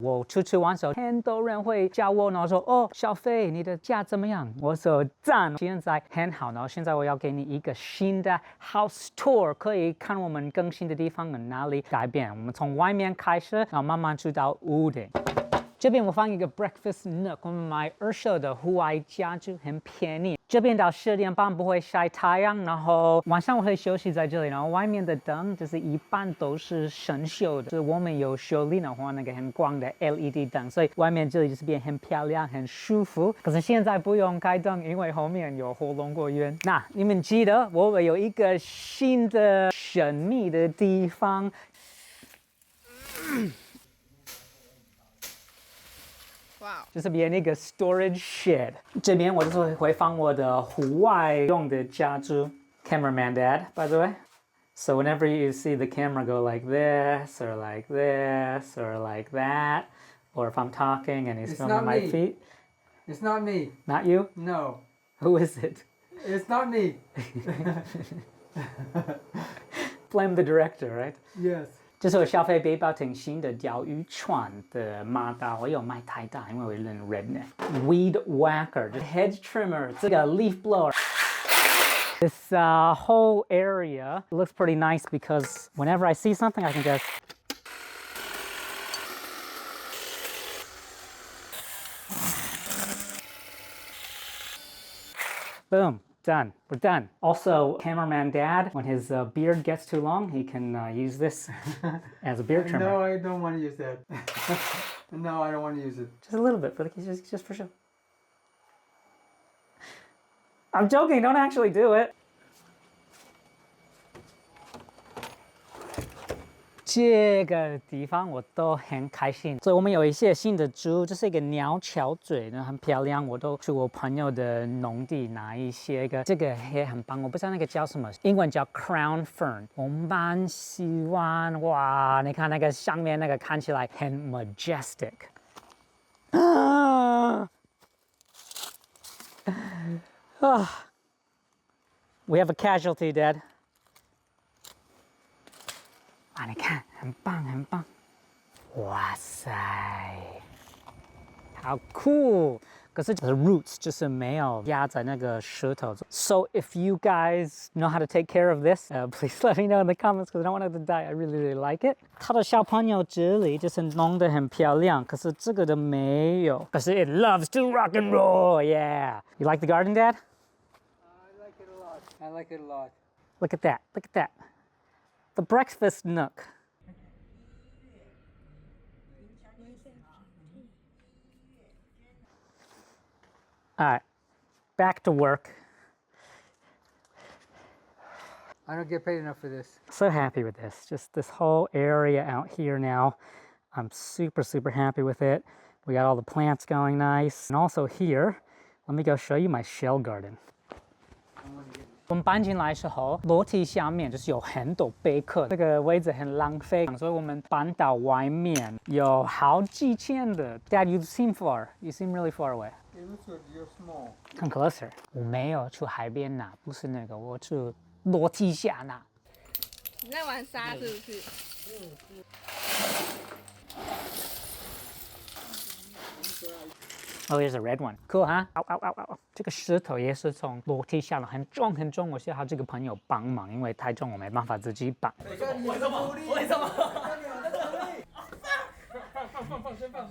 我出去玩的时候，很多人会叫我，然后说：“哦，小飞，你的家怎么样？”我说：“赞，现在很好。”然后现在我要给你一个新的 house tour， 可以看我们更新的地方有哪里改变。我们从外面开始，然后慢慢去到屋顶。这边我放一个 breakfast nook， 我们买2手的户外家具，很便宜。这边到10点半不会晒太阳，然后晚上我会休息在这里。然后外面的灯就是一般都是生锈的，就是我们有修理的话，那个很光的 LED 灯，所以外面这里就是变很漂亮、很舒服。可是现在不用开灯，因为后面有火龙果园。那你们记得我们有一个新的神秘的地方。哇，就是变那个 storage shed， 这边我就是会放我的户外用的家具。Cameraman Dad, by the way. So whenever you see the camera go like this, or like this, or like that, or if I'm talking and he's filming my feet. It's not me. Not you? No. Who is it? It's not me. Blame the director, right? Yes. 这是我消费背包挺新的钓鱼船的马达，我有买太大，因为我有点 redneck。Weed whacker, hedge trimmer, 这个 leaf blower. This whole area looks pretty nice because whenever I see something, I can just boom. Done. We're done. Also, cameraman Dad, when his beard gets too long, he can use this as a beard trimmer. No, I don't want to use that. No, I don't want to use it. Just a little bit, but just for show. I'm joking. Don't actually do it. 这个地方我都很开心，所以我们有一些新的植物，这是一个鸟巢嘴，很漂亮。我都去我朋友的农地拿一些这个也很棒，我不知道那个叫什么，英文叫 crown fern， 我蛮喜欢。哇，你看那个上面那个看起来很 majestic。We have a casualty, Dad. 啊，你看，很棒，很棒！哇塞，好酷！可是the roots 就是没有压在那个石头。So if you guys know how to take care of this, please let me know in the comments because I don't want it to die. I really, really like it. 它的小朋友这里就是弄得很漂亮，可是这个的没有。可是 it loves to rock and roll, yeah. You like the garden, Dad? I like it a lot. I like it a lot. Look at that! Look at that! The breakfast nook. All right, back to work. I don't get paid enough for this. So happy with this. Just this whole area out here now. I'm super, super happy with it. We got all the plants going nice. And also here, let me go show you my shell garden. 我们搬进来的时候，楼梯下面就是有很多贝壳，这个位置很浪费，所以我们搬到外面，有好几千的。Dad, you seem far. You seem really far away. It looks like you're small. Come closer. 我没有去海边拿，不是那个，我去楼梯下拿。你在玩沙是不是？Oh, there's a red one. Cool, huh? 这个石头也是从楼梯下来，很重很重。我需要这个朋友帮忙，因为太重我没办法自己搬。为什么？先放。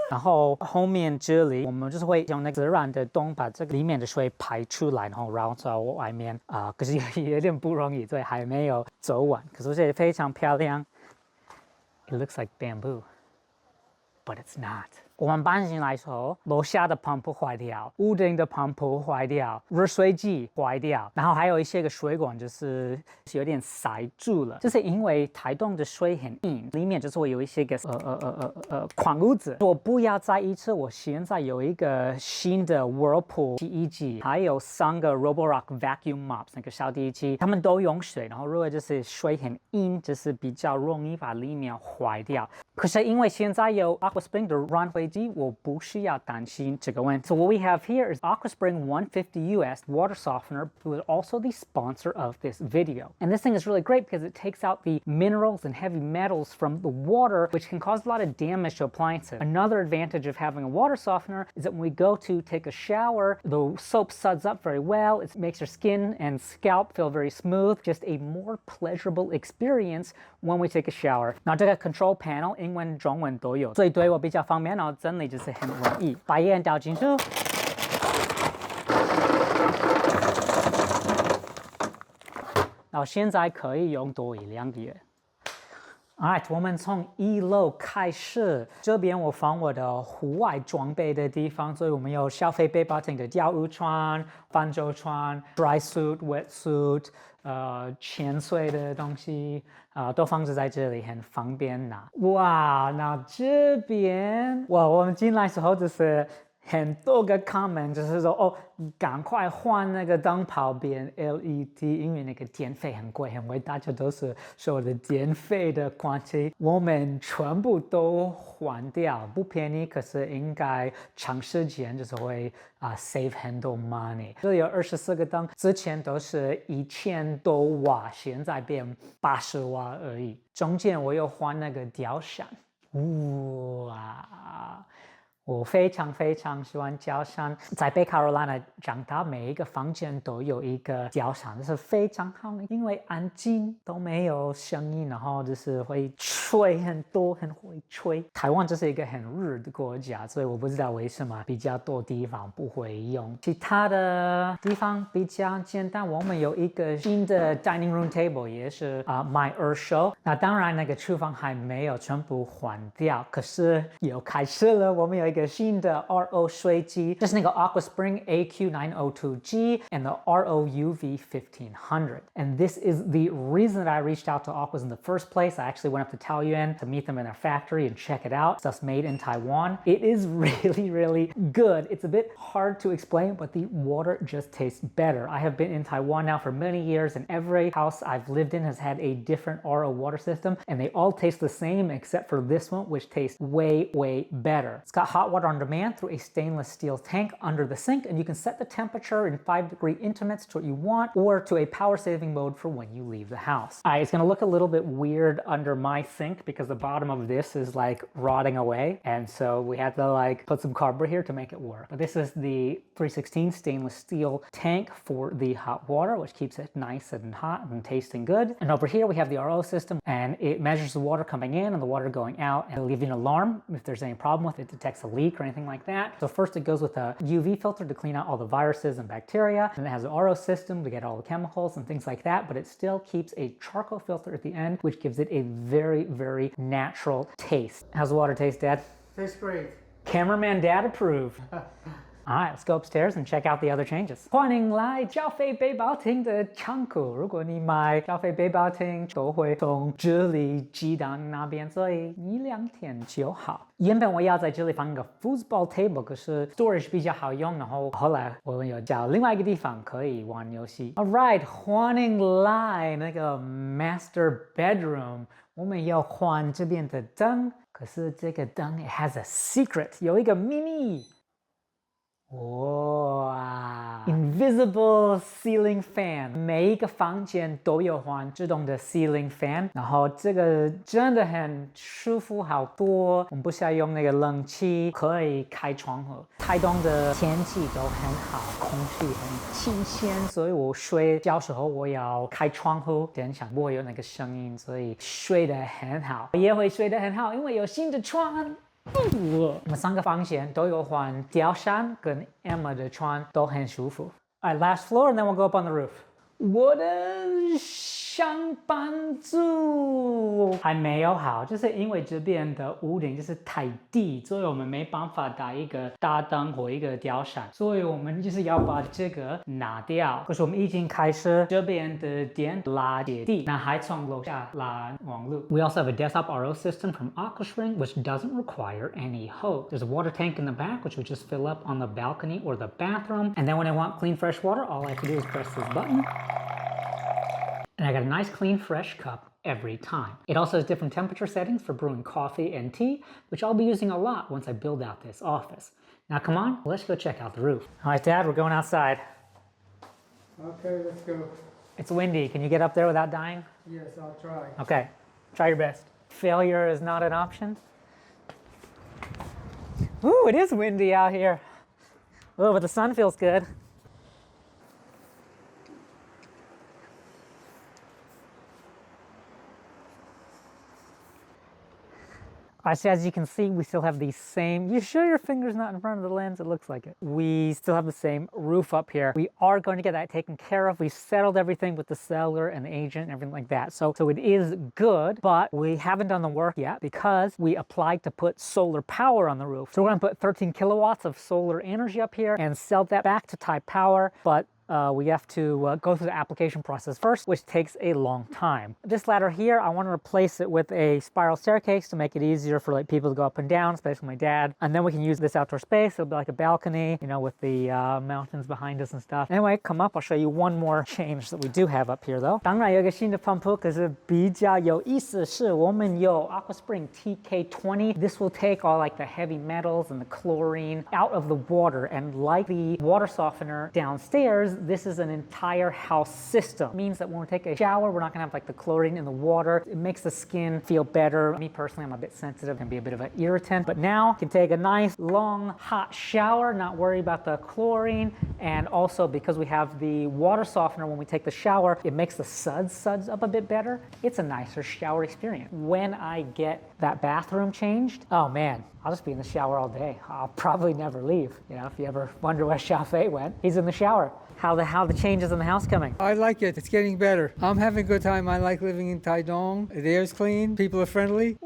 然后后面这里我们就是会用那个自然的洞把这个里面的水排出来，然后绕到外面可是有点不容易，所以还没有走完。可是这非常漂亮。It looks like bamboo, but it's not. 我们搬进来的时候，楼下的泵坏掉，屋顶的泵坏掉，热水器坏掉，然后还有一些个水管就是有点塞住了，就是因为台东的水很硬，里面就是会有一些个矿物质。我不要再一次，我现在有一个新的 Whirlpool 洗衣机，还有3个 Roborock Vacuum Mops 那个扫地机，他们都用水，然后如果就是水很硬，就是比较容易把里面坏掉。可是因为现在有 AQUAS 的软水机，我不需要担心这个问题。So what we have here is AQUAS 150 US water softener, who is also the sponsor of this video. And this thing is really great because it takes out the minerals and heavy metals from the water, which can cause a lot of damage to appliances. Another advantage of having a water softener is that when we go to take a shower, the soap suds up very well. It makes your skin and scalp feel very smooth. Just a more pleasurable experience when we take a shower. 那这个 control panel 英文、中文都有，所以对我比较方便，然后整理就是很容易。把盐倒进去。然后现在可以用多一两个月。Alright， 我们从1楼开始。这边我放我的户外装备的地方，所以我们有小飞背包艇的钓鱼船、帆舟船、dry suit、wet suit，潜水的东西都放置在这里，很方便拿。哇，那这边我们进来的时候就是很多个 comment， 就是说哦，赶快换那个灯泡变 LED， 因为那个电费很贵，因为大家都是说的电费的关系，我们全部都换掉，不便宜，可是应该长时间就是会save 很多 money。这里有24个灯，之前都是1000多瓦，现在变80瓦而已。中间我有换那个吊扇，哇！我非常喜欢吊扇，在北卡罗来纳长大，每一个房间都有一个吊扇，这是非常好的，因为安静都没有声音，然后就是会吹很多，很会吹。台湾这是一个很热的国家，所以我不知道为什么比较多地方不会用，其他的地方比较简单。我们有一个新的 dining room table， 也是买二手。那当然那个厨房还没有全部换掉，可是有开始了，我们有一个新的 RO 水机，这是那个 AquaSpring AQ902G and the RO UV 1500. And this is the reason that I reached out to AQUAS in the first place. I actually went up to Taoyuan to meet them in their factory and check it out. Stuff's made in Taiwan. It is really good. It's a bit hard to explain, but the water just tastes better. I have been in Taiwan now for many years, and every house I've lived in has had a different RO water system, and they all taste the same except for this one, which tastes way better. It's got hot water on demand through a stainless steel tank under the sink, and you can set the temperature in 5-degree increments to what you want or to a power saving mode for when you leave the house. Alright, it's gonna look a little bit weird under my sink because the bottom of this is like rotting away, and so we had to like put some cardboard here to make it work. But this is the 316 stainless steel tank for the hot water, which keeps it nice and hot and tasting good. And over here we have the RO system, and it measures the water coming in and the water going out, and it'll leave you an alarm if there's any problem with it. It detects a leak or anything like that. So first it goes with a UV filter to clean out all the viruses and bacteria, and it has an RO system to get all the chemicals and things like that, but it still keeps a charcoal filter at the end, which gives it a very natural taste. How's the water taste, Dad? Tastes great. Cameraman Dad approved. Alright, let's go upstairs and check out the other changes. 欢迎来消费背包厅的仓库。如果你买消费背包厅，都会从这里寄到那边，所以1-2天就好。原本我要在这里放一个 foosball table， 可是 storage 比较好用，然后后来我们有找另外一个地方可以玩游戏。Alright， 欢迎来那个 master bedroom。我们要换这边的灯，可是这个灯 it has a secret， 有一个秘密。哇 ！Invisible ceiling fan， 每一个房间都有换自动的 ceiling fan， 然后这个真的很舒服好多。我们不需要用那个冷气，可以开窗户。台东的天气都很好，空气很新鲜，所以我睡觉时候我要开窗户，这样不会有那个声音，所以睡得很好，也会睡得很好，因为有新的床。我们3个房间都有换吊扇跟 Emma 的床都很舒服。Alright, last floor, and then we'll go up on the roof. 我的上班族还没有好，就是因为这边的屋顶就是太低，所以我们没办法打一个大灯或一个吊扇，所以我们就是要把这个拿掉。可是我们已经开始这边的电拉接地，那还从楼下拉网路。We also have a desktop RO system from AquaSpring, which doesn't require any hose. There's a water tank in the back, which we just fill up on the balcony or the bathroom. And then when I want clean, fresh water, all I have to do is press this button. And I got a nice, clean, fresh cup every time. It also has different temperature settings for brewing coffee and tea, which I'll be using a lot once I build out this office. Now come on, let's go check out the roof. All right, Dad, we're going outside. Okay, let's go. It's windy. Can you get up there without dying? Yes, I'll try. Okay, try your best. Failure is not an option. Ooh, it is windy out here. Oh, but the sun feels good. So as you can see, we still have the same, you sure your finger's not in front of the lens? It looks like it. We still have the same roof up here. We are going to get that taken care of. We've settled everything with the seller and the agent and everything like that. So it is good, but we haven't done the work yet because we applied to put solar power on the roof. So we're gonna put 13 kilowatts of solar energy up here and sell that back to Tide Power, but we have to go through the application process first, which takes a long time. This ladder here, I want to replace it with a spiral staircase to make it easier for like people to go up and down, especially my dad. And then we can use this outdoor space. It'll be like a balcony, you know, with the mountains behind us and stuff. Anyway, come up, I'll show you one more change that we do have up here though. 当然有一个新的 pump， 可是比较有意思的是，我们有 AquaSpring TK20. This will take all like the heavy metals and the chlorine out of the water, and like the water softener downstairs, this is an entire house system. It means that when we take a shower, we're not gonna have like the chlorine in the water. It makes the skin feel better. Me personally, I'm a bit sensitive, can be a bit of an irritant, but now you can take a nice long hot shower, not worry about the chlorine. And also because we have the water softener when we take the shower, it makes the suds up a bit better. It's a nicer shower experience. When I get that bathroom changed, oh man, I'll just be in the shower all day. I'll probably never leave. You know, if you ever wonder where Xiaofei went, he's in the shower. How the changes in the house coming? I like it. It's getting better. I'm having a good time. I like living in Taidong. The air's clean. People are friendly.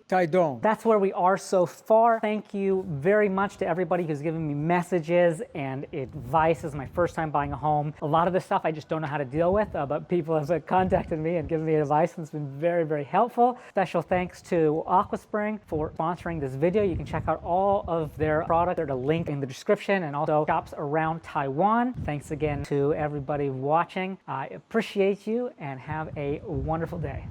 Taidong. That's where we are so far. Thank you very much to everybody who's given me messages and advice. This is my first time buying a home. A lot of this stuff I just don't know how to deal with, but people have contacted me and given me advice, and it's been very, very helpful. Special thanks to AquaSpring for sponsoring this video. You can check out all of their products. There's a link in the description, and also shops around Taiwan. Thanks again to everybody watching. I appreciate you and have a wonderful day.